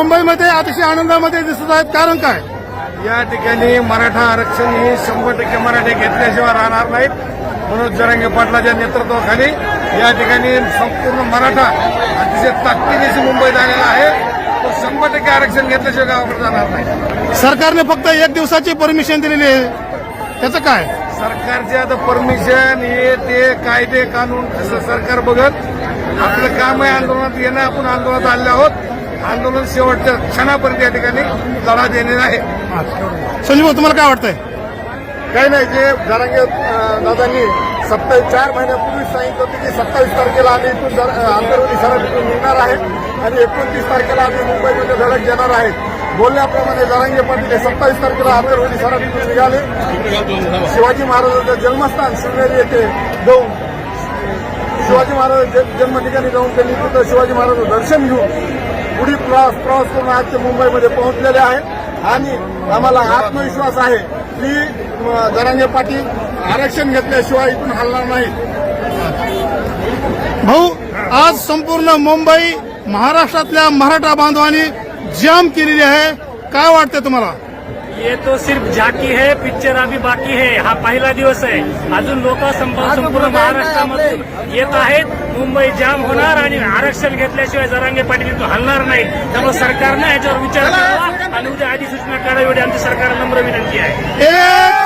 मुंबईमध्ये अतिशय आनंदामध्ये दिसत आहेत, कारण काय? या ठिकाणी मराठा आरक्षण ही 100% मराठे घेतल्याशिवाय राहणार नाहीत. मनोज जरांगे पाटलाच्या नेतृत्वाखाली या ठिकाणी संपूर्ण मराठा अतिशय ताकदीने मुंबईत आलेला आहे. तो 100% आरक्षण घेतल्याशिवाय गावाकडे जाणार नाही. सरकारने फक्त 1 दिवसाची परमिशन दिलेली आहे, त्याचं काय? सरकारचे आता परमिशन हे ते कायदे कानून कसं सरकार बघत. आपलं काम आहे आंदोलनात येणं. आपण आंदोलनात आलेलो आहोत. आंदोलन शेवटच्या क्षणापर्यंत या ठिकाणी लढा देणे आहे. संजीव भाऊ, तुम्हाला काय वाटतंय? काही नाही, जे जरांगे दादांनी 4 महिन्यापूर्वी सांगितलं होतं की 27 तारखेला आम्ही इथून आंतरवाली सराटीतून निघणार आहे आणि 29 तारखेला आम्ही मुंबईमध्ये धडक घेणार आहे. बोलल्याप्रमाणे जरांगे पाटील 27 तारखेला आंतरवाली सराटीतून निघाले. शिवाजी महाराजांचं जन्मस्थान शिवनेरी येथे जाऊन शिवाजी महाराज जन्म ठिकाणी जाऊन त्यांनी तिथं शिवाजी महाराजांचं दर्शन घेऊन पुढील प्रवास करून आज ते मुंबईमध्ये पोहोचलेले आहेत आणि आम्हाला आत्मविश्वास आहे की जरांगे पाटील आरक्षण घेतल्याशिवाय इथून हलणार नाही. भाऊ, आज संपूर्ण मुंबई महाराष्ट्रातल्या मराठा बांधवांनी जाम केलेली आहे, काय वाटतंय तुम्हाला? ये तो सिर्फ झाकी है, पिक्चर अभी बाकी है. हा पहिला दिवस आहे. अजून लोक संपूर्ण महाराष्ट्रामधून येत आहेत. मुंबई जाम होणार आणि आरक्षण घेतल्याशिवाय जरांगे पाटील इथून हलणार नाही. त्यामुळे सरकारनं याच्यावर विचार करावा आणि उद्या अधिसूचना काढावी एवढी आमची सरकारला नम्र विनंती आहे.